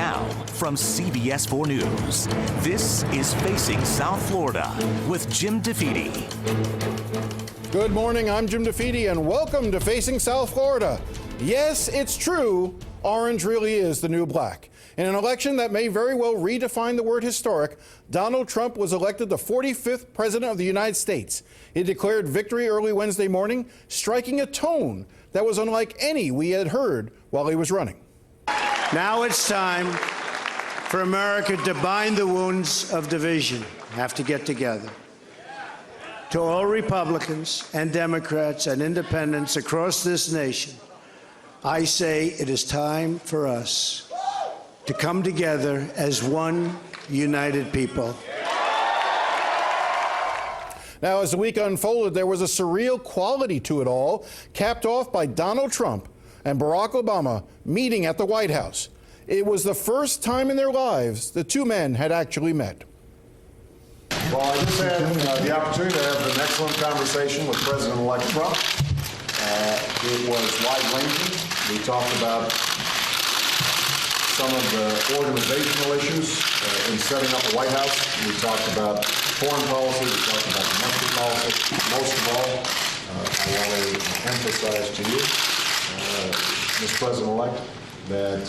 Now, from CBS 4 News, this is Facing South Florida with Jim DeFede. Good morning, I'm Jim DeFede, and welcome to Facing South Florida. Yes, it's true, orange really is the new black. In an election that may very well redefine the word historic, Donald Trump was elected the 45th president of the United States. He declared victory early Wednesday morning, striking a tone that was unlike any we had heard while he was running. Now it's time for America to bind the wounds of division, have to get together. To all Republicans and Democrats and independents across this nation, I say it is time for us to come together as one united people. Now, as the week unfolded, there was a surreal quality to it all, capped off by Donald Trump and Barack Obama meeting at the White House. It was the first time in their lives the two men had actually met. Well, I just had the opportunity to have an excellent conversation with President-elect Trump. It was wide-ranging. We talked about some of the organizational issues in setting up the White House. We talked about foreign policy. We talked about domestic policy. Most of all, I want to emphasize to you, Mr. President-elect, that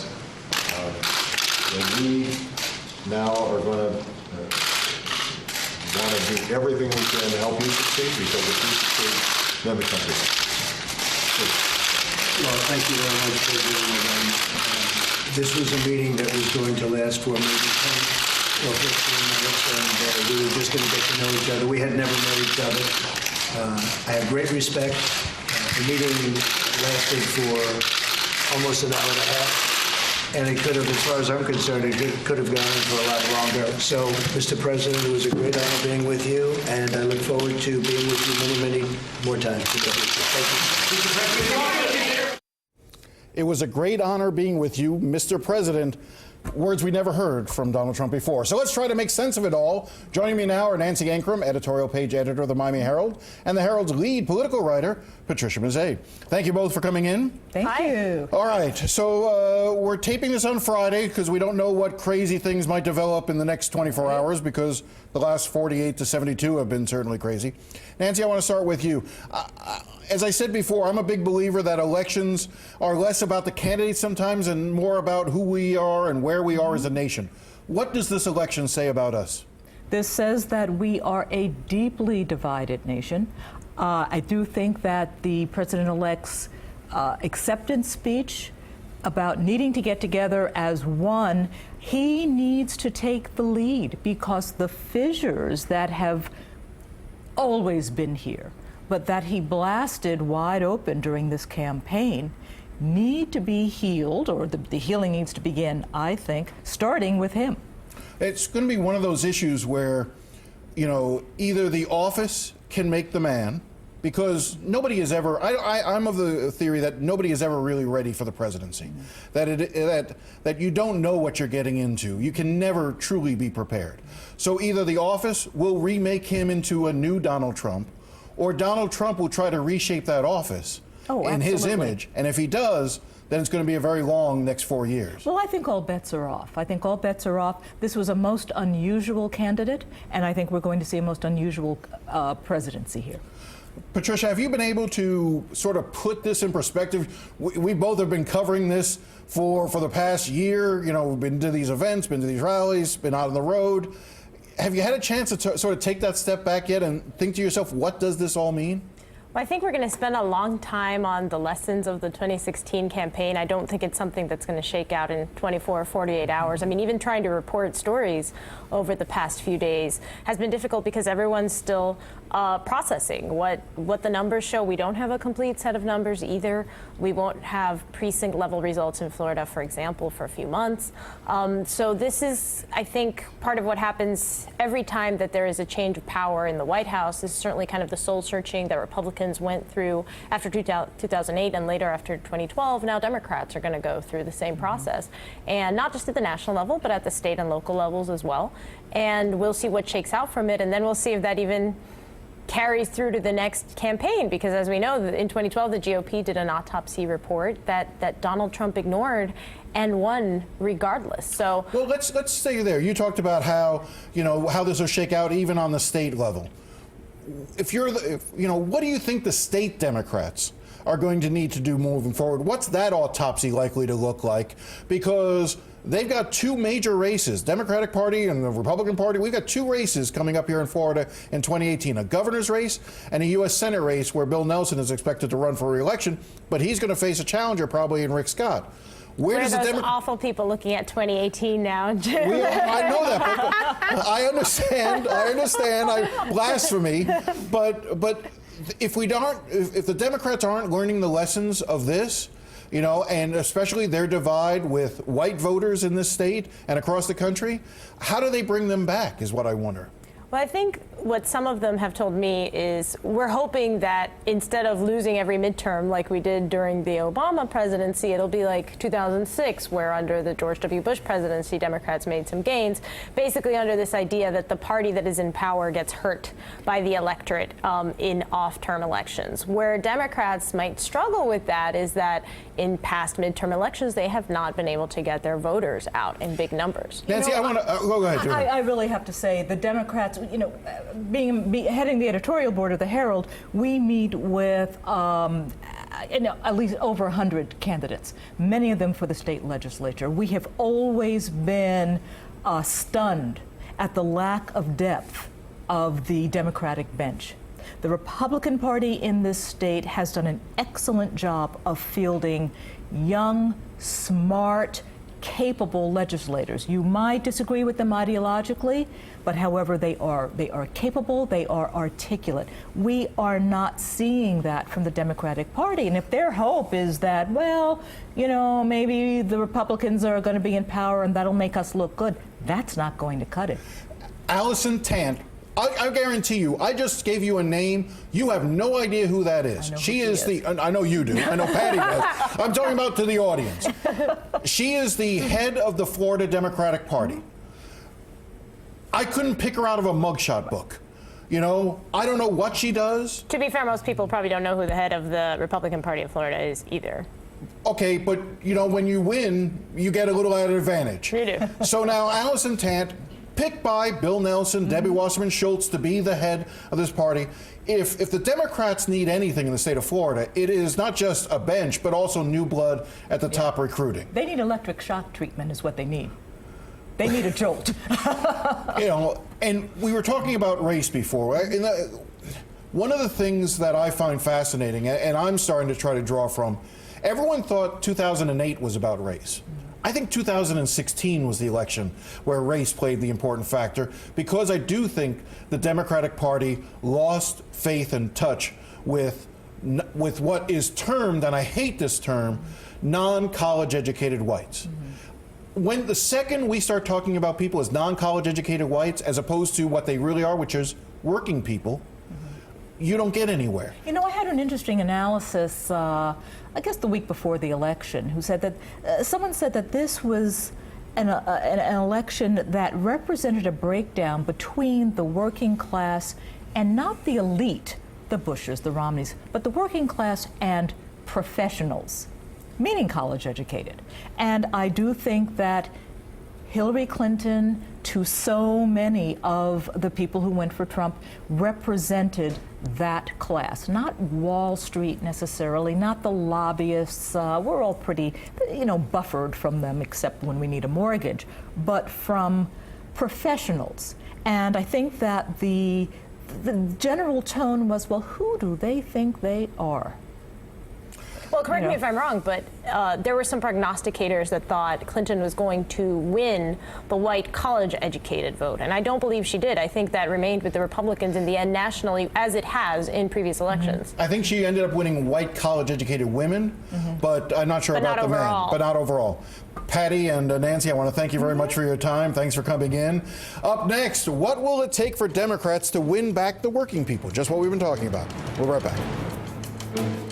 we now are going to want to do everything we can to help you succeed, because if you succeed, then the country succeeds. Well, thank you very much, President. This was a meeting that was going to last for maybe 10 or 15 minutes, and we were just going to get to know each other. We had never known each other. I have great respect. The meeting lasted for almost an hour and a half, and it could have, as far as I'm concerned, it could have gone on for a lot longer. So, Mr. President, it was a great honor being with you, and I look forward to being with you many, many more times. Thank you. It was a great honor being with you, Mr. President. Words we never heard from Donald Trump before. So let's try to make sense of it all. Joining me now are Nancy Ancrum, editorial page editor of the Miami Herald, and the Herald's lead political writer, Patricia Mazzei. Thank you both for coming in. Thank you. All right, so we're taping this on Friday because we don't know what crazy things might develop in the next 24 hours, because the last 48 to 72 have been certainly crazy. Nancy, I want to start with you. As I said before, I'm a big believer that elections are less about the candidates sometimes and more about who we are and where we are as a nation. What does this election say about us? This says that we are a deeply divided nation. I do think that the president-elect's acceptance speech about needing to get together as one, he needs to take the lead, because the fissures that have always been here, but that he blasted wide open during this campaign, need to be healed, or the healing needs to begin, I think, starting with him. It's going to be one of those issues where, you know, either the office can make the man, because nobody is ever, I'm of the theory that nobody is ever really ready for the presidency, that you don't know what you're getting into. You can never truly be prepared. So either the office will remake him into a new Donald Trump, or Donald Trump will try to reshape that office in his image. And if he does, then it's going to be a very long next 4 years. Well, I think all bets are off. I think all bets are off. This was a most unusual candidate, and I think we're going to see a most unusual presidency here. Patricia, have you been able to sort of put this in perspective? We both have been covering this for the past year. You know, we've been to these events, been to these rallies, been out on the road. Have you had a chance to sort of take that step back yet and think to yourself, what does this all mean? Well, I think we're going to spend a long time on the lessons of the 2016 campaign. I don't think it's something that's going to shake out in 24 or 48 hours. I mean, even trying to report stories over the past few days has been difficult because everyone's still processing what the numbers show. We don't have a complete set of numbers either. We won't have precinct level results in Florida, for example, for a few months. So this is, I think, part of what happens every time that there is a change of power in the White House. This is certainly kind of the soul searching that Republicans went through after 2008 and later after 2012. Now Democrats are going to go through the same process, and not just at the national level, but at the state and local levels as well. And we'll see what shakes out from it, and then we'll see if that even carries through to the next campaign, because as we know, in 2012, the GOP did an autopsy report that Donald Trump ignored and won regardless. So, well, let's stay there. You talked about how, how this will shake out even on the state level. What do you think the state Democrats are going to need to do moving forward? What's that autopsy likely to look like? Because they've got two major races, Democratic Party and the Republican Party. We've got two races coming up here in Florida in 2018, a governor's race and a U.S. Senate race where Bill Nelson is expected to run for re-election, but he's going to face a challenger probably in Rick Scott. Where are those awful people looking at 2018 now, Jim? I know that, but I understand, blasphemy, but if the Democrats aren't learning the lessons of this, and especially their divide with white voters in this state and across the country, how do they bring them back is what I wonder. Well, I think what some of them have told me is we're hoping that instead of losing every midterm like we did during the Obama presidency, it'll be like 2006, where under the George W. Bush presidency, Democrats made some gains, basically under this idea that the party that is in power gets hurt by the electorate in off-term elections. Where Democrats might struggle with that is that in past midterm elections, they have not been able to get their voters out in big numbers. Nancy, I want to go ahead. I really have to say the Democrats, heading the editorial board of the Herald, we meet with at least over 100 candidates, many of them for the state legislature. We have always been stunned at the lack of depth of the Democratic bench. The Republican Party in this state has done an excellent job of fielding young, smart, capable legislators. You might disagree with them ideologically, but however, they are capable, they are articulate. We are not seeing that from the Democratic Party. And if their hope is that, well, maybe the Republicans are going to be in power and that'll make us look good, that's not going to cut it. Allison Tant, I guarantee you, I just gave you a name. You have no idea who that is. She is I know you do. I know Patty does. I'm talking about to the audience. She is the head of the Florida Democratic Party. I couldn't pick her out of a mugshot book. I don't know what she does. To be fair, most people probably don't know who the head of the Republican Party of Florida is either. Okay, but, when you win, you get a little added advantage. You do. So now Allison Tant, picked by Bill Nelson, Debbie Wasserman Schultz to be the head of this party. If the Democrats need anything in the state of Florida, it is not just a bench, but also new blood at the top recruiting. They need electric shock treatment is what they need. They need a jolt. And we were talking about race before. One of the things that I find fascinating, and I'm starting to try to draw from, everyone thought 2008 was about race. I think 2016 was the election where race played the important factor, because I do think the Democratic Party lost faith and touch with what is termed, and I hate this term, non-college educated whites. When the second we start talking about people as non-college educated whites as opposed to what they really are, which is working people, you don't get anywhere. I had an interesting analysis, I guess the week before the election, who said that someone said that this was an election that represented a breakdown between the working class and not the elite, the Bushes, the Romneys, but the working class and professionals, meaning college educated. And I do think that Hillary Clinton, to so many of the people who went for Trump, represented that class, not Wall Street necessarily, not the lobbyists. We're all pretty, buffered from them, except when we need a mortgage, but from professionals. And I think that the general tone was, well, who do they think they are? Well, correct me if I'm wrong, but there were some prognosticators that thought Clinton was going to win the white college-educated vote, and I don't believe she did. I think that remained with the Republicans in the end nationally, as it has in previous elections. I think she ended up winning white college-educated women, but I'm not sure about the men. But not overall. Patty and Nancy, I want to thank you very much for your time. Thanks for coming in. Up next, what will it take for Democrats to win back the working people? Just what we've been talking about. We'll be right back.